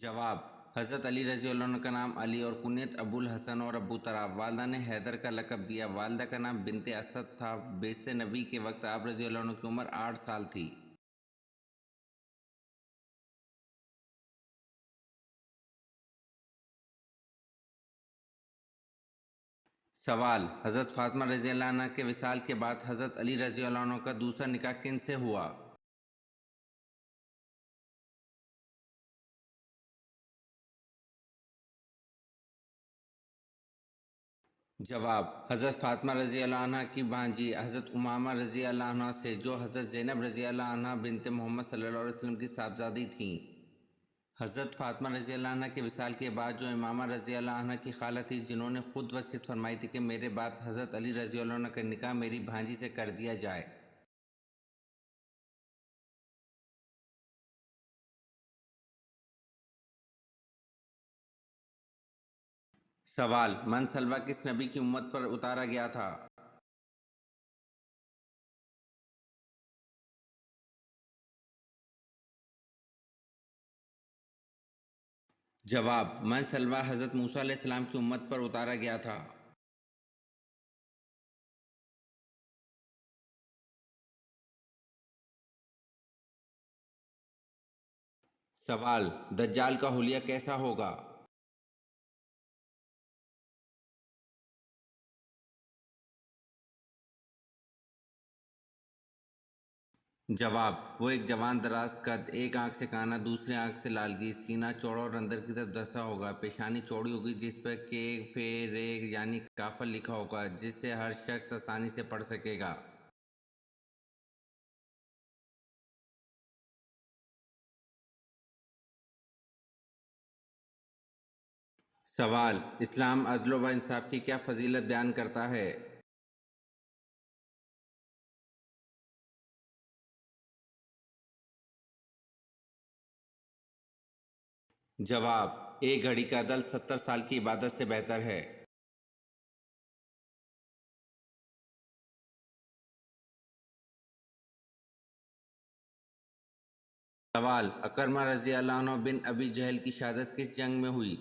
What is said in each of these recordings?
جواب: حضرت علی رضی اللہ عنہ کا نام علی اور کنیت ابو الحسن اور ابو تراب۔ والدہ نے حیدر کا لقب دیا۔ والدہ کا نام بنت اسد تھا۔ بعثت نبی کے وقت آپ رضی اللہ عنہ کی عمر 8 سال تھی۔ سوال: حضرت فاطمہ رضی اللہ عنہ کے وصال کے بعد حضرت علی رضی اللہ عنہ کا دوسرا نکاح کن سے ہوا؟ جواب: حضرت فاطمہ رضی اللہ عنہ کی بھانجی حضرت امامہ رضی اللہ عنہ سے، جو حضرت زینب رضی اللہ عنہ بنت محمد صلی اللہ علیہ وسلم کی صاحبزادی تھیں۔ حضرت فاطمہ رضی اللہ عنہ کے وصال کے بعد جو امامہ رضی اللہ عنہ کی خالہ تھی، جنہوں نے خود وصیت فرمائی تھی کہ میرے بعد حضرت علی رضی اللہ عنہ کا نکاح میری بھانجی سے کر دیا جائے۔ سوال: من سلوہ کس نبی کی امت پر اتارا گیا تھا؟ جواب: من سلوہ حضرت موسیٰ علیہ السلام کی امت پر اتارا گیا تھا۔ سوال: دجال کا حلیہ کیسا ہوگا؟ جواب: وہ ایک جوان دراز قد، ایک آنکھ سے کانا، دوسری آنکھ سے لالگی، سینہ چوڑا اور اندر کی طرف دھنسا ہوگا، پیشانی چوڑی ہوگی جس پر کے فے رے یعنی کافر لکھا ہوگا، جس سے ہر شخص آسانی سے پڑھ سکے گا۔ سوال: اسلام عدل و انصاف کی کیا فضیلت بیان کرتا ہے؟ جواب: ایک گھڑی کا عدل 70 سال کی عبادت سے بہتر ہے۔ سوال: اکرمہ رضی اللہ عنہ بن ابی جہل کی شہادت کس جنگ میں ہوئی؟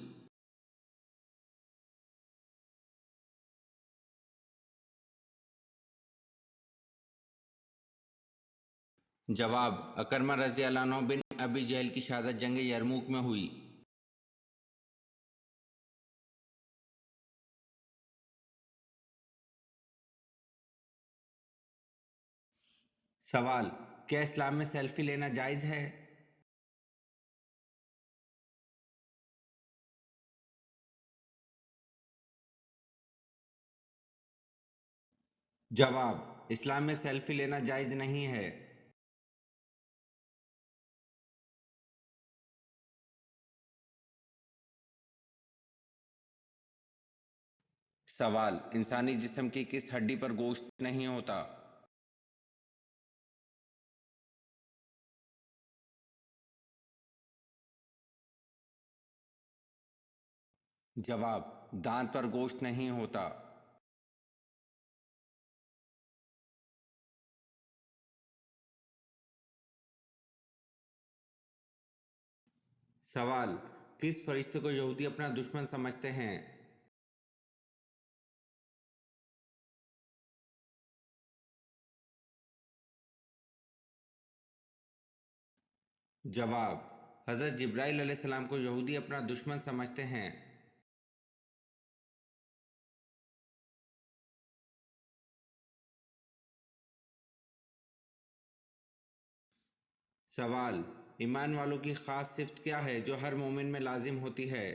جواب: اکرمہ رضی اللہ عنہ بن ابی جہل کی شہادت جنگ یرموک میں ہوئی۔ سوال: کیا اسلام میں سیلفی لینا جائز ہے؟ جواب: اسلام میں سیلفی لینا جائز نہیں ہے۔ سوال: انسانی جسم کی کس ہڈی پر گوشت نہیں ہوتا؟ جواب: دانت پر گوشت نہیں ہوتا۔ سوال: کس فرشتے کو یہودی اپنا دشمن سمجھتے ہیں؟ جواب: حضرت جبرائیل علیہ السلام کو یہودی اپنا دشمن سمجھتے ہیں۔ سوال: ایمان والوں کی خاص صفت کیا ہے جو ہر مومن میں لازم ہوتی ہے؟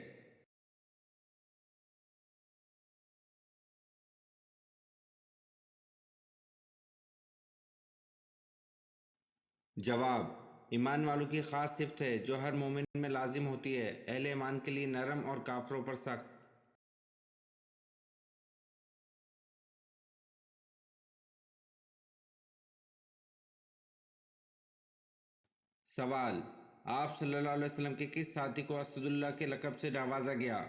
جواب: ایمان والوں کی خاص صفت ہے جو ہر مومن میں لازم ہوتی ہے، اہل ایمان کے لیے نرم اور کافروں پر سخت۔ سوال: آپ صلی اللہ علیہ وسلم کے کس ساتھی کو اسد اللہ کے لقب سے نوازا گیا؟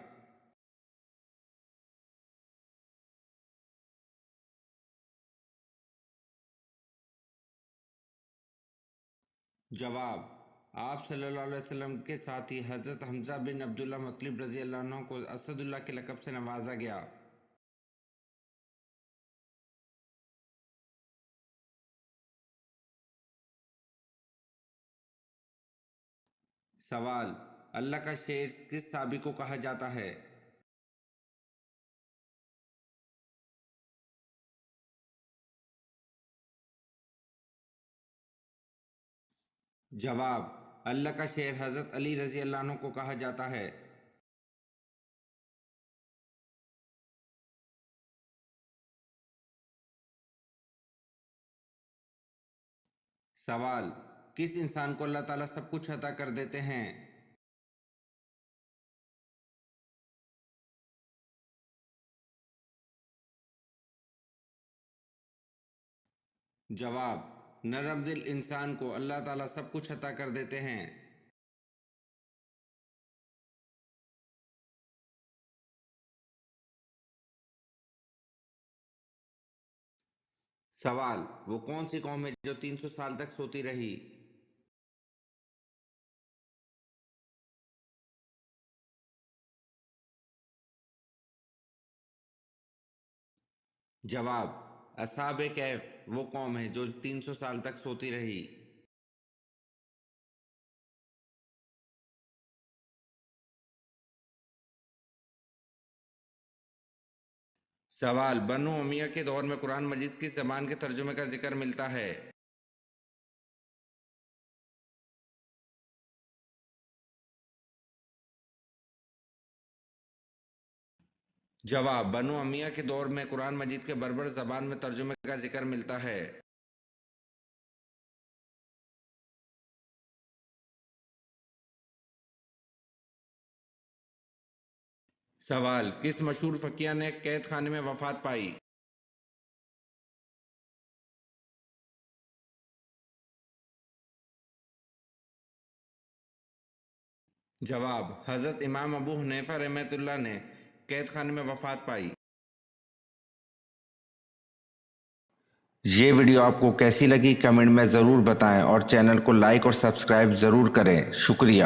جواب: آپ صلی اللہ علیہ وسلم کے ساتھی حضرت حمزہ بن عبداللہ مطلب رضی اللہ عنہ کو اسد اللہ کے لقب سے نوازا گیا۔ سوال: اللہ کا شعر کس صحابی کو کہا جاتا ہے؟ جواب: اللہ کا شعر حضرت علی رضی اللہ عنہ کو کہا جاتا ہے۔ سوال: کس انسان کو اللہ تعالیٰ سب کچھ عطا کر دیتے ہیں؟ جواب: نرم دل انسان کو اللہ تعالیٰ سب کچھ عطا کر دیتے ہیں۔ سوال: وہ کون سی قوم ہے جو 300 سال تک سوتی رہی؟ جواب: اصحاب کہف وہ قوم ہے جو 300 سال تک سوتی رہی۔ سوال: بنو امیہ کے دور میں قرآن مجید کس زبان کے ترجمے کا ذکر ملتا ہے؟ جواب: بنو امیہ کے دور میں قرآن مجید کے بربر زبان میں ترجمے کا ذکر ملتا ہے۔ سوال: کس مشہور فقیہ نے قید خانے میں وفات پائی؟ جواب: حضرت امام ابو حنیفہ رحمۃ اللہ نے قید خانے میں وفات پائی۔ یہ ویڈیو آپ کو کیسی لگی کمنٹ میں ضرور بتائیں اور چینل کو لائک اور سبسکرائب ضرور کریں۔ شکریہ۔